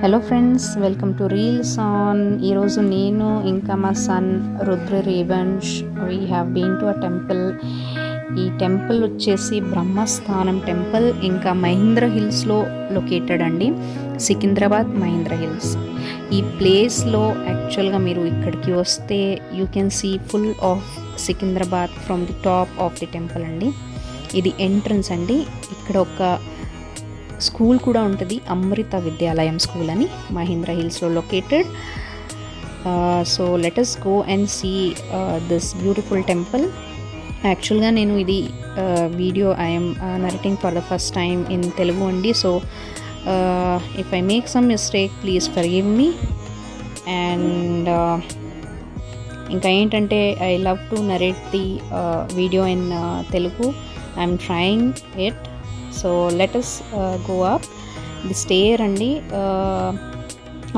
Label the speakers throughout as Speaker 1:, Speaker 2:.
Speaker 1: Hello friends, welcome to reels on. ఈరోజు నేను ఇంకా మా son Rudra Revansh we have been to a temple. ఈ టెంపుల్ వచ్చేసి బ్రహ్మస్థానం టెంపుల్, ఇంకా మహేంద్ర హిల్స్లో లొకేటెడ్ అండి. సికింద్రాబాద్ మహేంద్ర హిల్స్ ఈ ప్లేస్లో యాక్చువల్గా మీరు ఇక్కడికి వస్తే you can see full of Secunderabad from the top of the temple అండి. ఇది ఎంట్రన్స్ అండి. ఇక్కడ ఒక స్కూల్ కూడా ఉంటుంది, అమృత విద్యాలయం స్కూల్ అని, మహేంద్ర హిల్స్లో located. So let us go and see this beautiful temple. యాక్చువల్గా నేను ఇది video I'm narrating for the first time in Telugu అండి. So if I make some mistake please forgive me. And ఇంకా ఏంటంటే I love to narrate the video in Telugu. I'm trying it. So let us go up the stair అండి.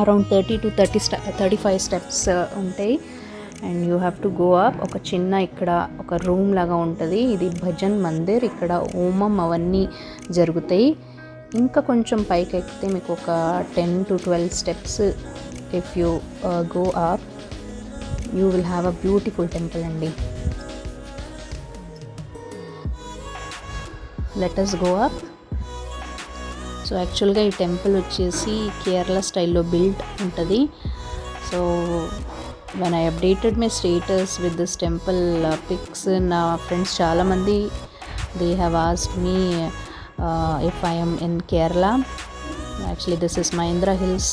Speaker 1: Around 30 to 35 steps ఉంటాయి and you have to go up. ఒక చిన్న ఇక్కడ ఒక room లాగా ఉంటుంది. ఇది భజన్ మందిర్, ఇక్కడ హోమం అవన్నీ జరుగుతాయి. ఇంకా కొంచెం పైకి ఎక్కితే మీకు ఒక 10 to 12 steps. If you go up you will have a beautiful temple అండి. Let us go up. So యాక్చువల్గా ఈ టెంపుల్ వచ్చేసి కేరళ స్టైల్లో బిల్డ్ ఉంటుంది. So when I updated my status with this temple pics, నా ఫ్రెండ్స్ చాలామంది they have asked me if I am in Kerala. Actually this is Mahendra hills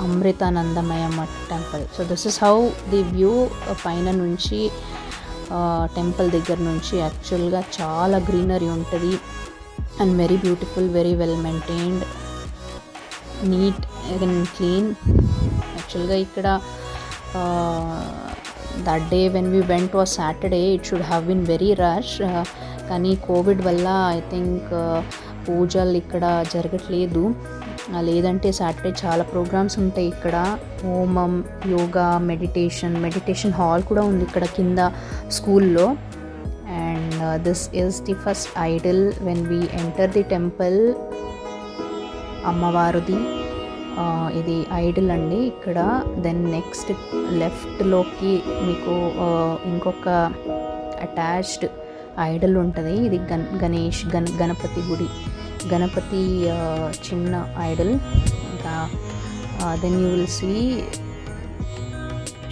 Speaker 1: Amritanandamaya Math temple. So this is how the view పైన నుంచి temple దగ్గర నుంచి. యాక్చువల్గా చాలా greenery ఉంటుంది and very beautiful, very well maintained, neat and clean. యాక్చువల్గా ఇక్కడ that day when we went was Saturday, it should have been very rush. కానీ కోవిడ్ వల్ల ఐ థింక్ పూజలు ఇక్కడ జరగట్లేదు. లేదంటే సాటర్డే చాలా ప్రోగ్రామ్స్ ఉంటాయి ఇక్కడ. హోమం, యోగా, మెడిటేషన్ హాల్ కూడా ఉంది ఇక్కడ కింద స్కూల్లో. And this is the first Idol when we enter the temple. అమ్మవారిది ఇది ఐడల్ అండి ఇక్కడ. దెన్ నెక్స్ట్ లెఫ్ట్లోకి మీకు ఇంకొక అటాచ్డ్ ఐడల్ ఉంటుంది. ఇది గణపతి గుడి, గణపతి చిన్న ఐడల్. ఇంకా దెన్ యూ విల్ సీ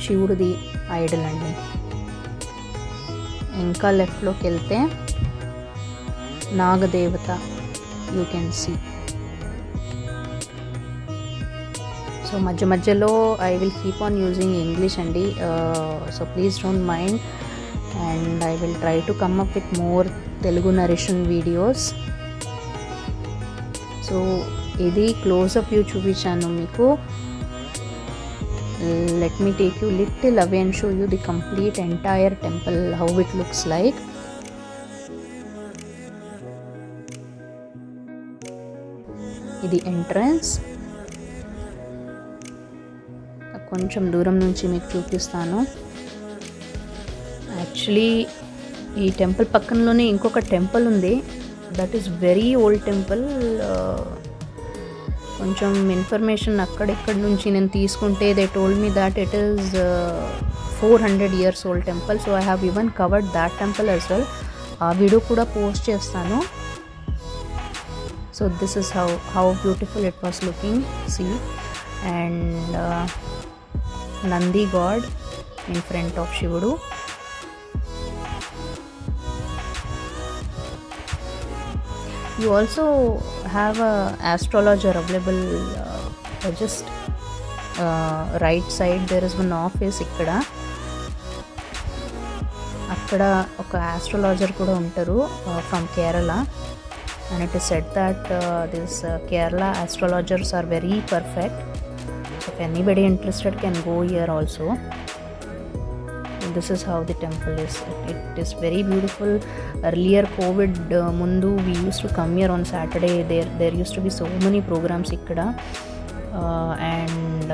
Speaker 1: శివుడిది ఐడల్ అండి. ఇంకా లెఫ్ట్లోకి వెళ్తే Nagadevata you can see. So మధ్యలో I will keep on using English అండి. So please don't mind. And I will try to come up with more Telugu narration videos. So ఇది closeup view చూపించాను మీకు. Let me take you little away and show you the complete entire temple, how it looks like. ఇది entrance. కొంచెం దూరం నుంచి మీకు చూపిస్తాను. Actually ఈ టెంపుల్ పక్కనలోనే ఇంకొక టెంపుల్ ఉంది. That is very old temple. కొంచెం ఇన్ఫర్మేషన్ అక్కడెక్కడ నుంచి నేను తీసుకుంటే they told me that it is 400 years old temple. So I have even covered that temple as well. ఆ వీడియో కూడా పోస్ట్ చేస్తాను. So this is how beautiful it was looking. See and Nandi god in front of శివుడు. You also have a astrologer available just right side. There is one office ఇక్కడ. అక్కడ ఒక astrologer కూడా ఉంటారు from Kerala. and it is said that this Kerala astrologers are very perfect. So if anybody interested can go here also. This is how the temple is. It is very beautiful. Earlier COVID mundu we used to come here on Saturday. There used to be so many programs ikkada. And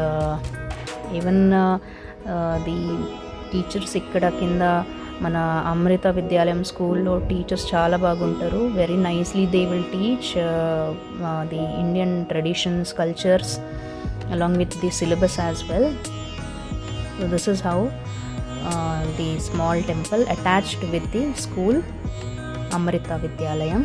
Speaker 1: even the teachers ikkada kinda మన అమృత విద్యాలయం స్కూల్లో teachers చాలా బాగుంటారు. Very nicely they will teach the Indian traditions, cultures along with the syllabus as well. So this is how the small temple attached with the school Amrita Vidyalayam.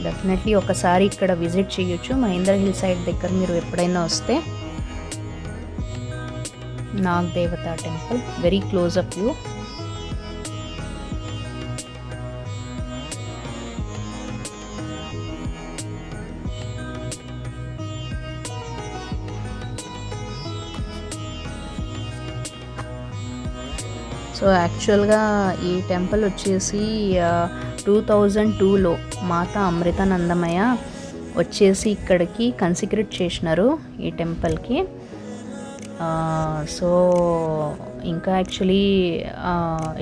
Speaker 1: Definitely ఒకసారి ఇక్కడ visit చేయొచ్చు. Mahindra hill side దగ్గర మీరు ఎప్పుడైనా వస్తే నాగ్ దేవత temple, very close up view. So యాక్చువల్గా ఈ టెంపుల్ వచ్చేసి 2002లో మాతా అమృతానందమయ వచ్చేసి ఇక్కడికి కన్సిక్రేట్ చేసినారు ఈ టెంపుల్కి. సో ఇంకా actually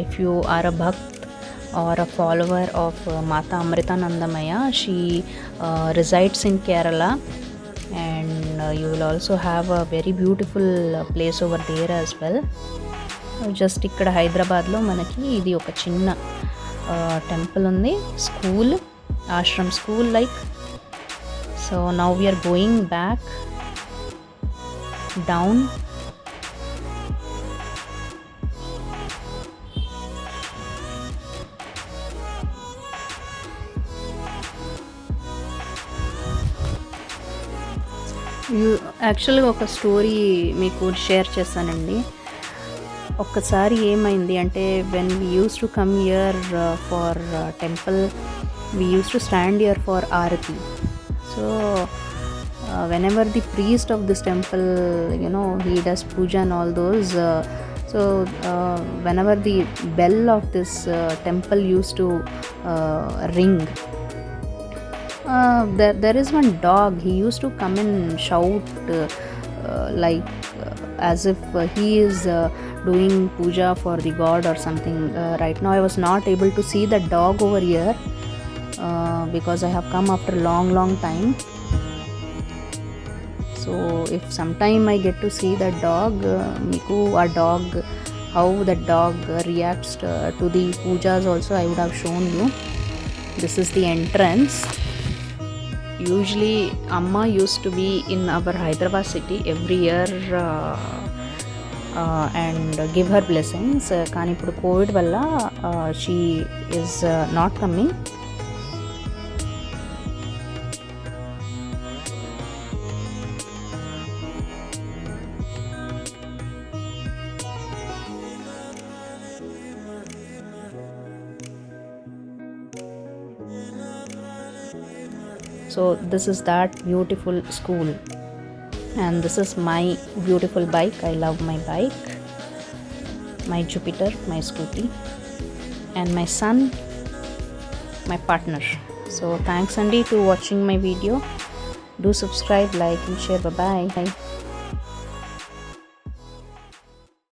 Speaker 1: if you are a bhakt or a follower of Mata Amritanandamaya, she resides in Kerala, and you will also have a very beautiful place over there as well. Just ఇక్కడ హైదరాబాద్లో మనకి ఇది ఒక చిన్న టెంపుల్ ఉంది, school, ashram school like. So now we're going back down. యాక్చువల్గా ఒక story మీకు షేర్ చేస్తానండి. ఒక్కసారి ఏమైంది అంటే, when we use to come here for temple, we use to stand here for aarti. So whenever the priest of this temple, he does puja and all those, so whenever the bell of this temple used to ring, there is one dog, he used to come and shout like as if he is doing puja for the god or something. Right now I was not able to see the dog over here because I have come after a long time. So if sometime I get to see that dog, meeku a dog, how that dog reacts to the pujas also I would have shown you. This is the entrance. Usually Amma used to be in our Hyderabad city every year and give her blessings. Kani ippudu COVID valla she is not coming. So this is that beautiful school, and this is my beautiful bike. I love my bike, my Jupiter, my scooty, and my son, my partner. So thanks Andy to watching my video. Do subscribe, like and share. Bye bye.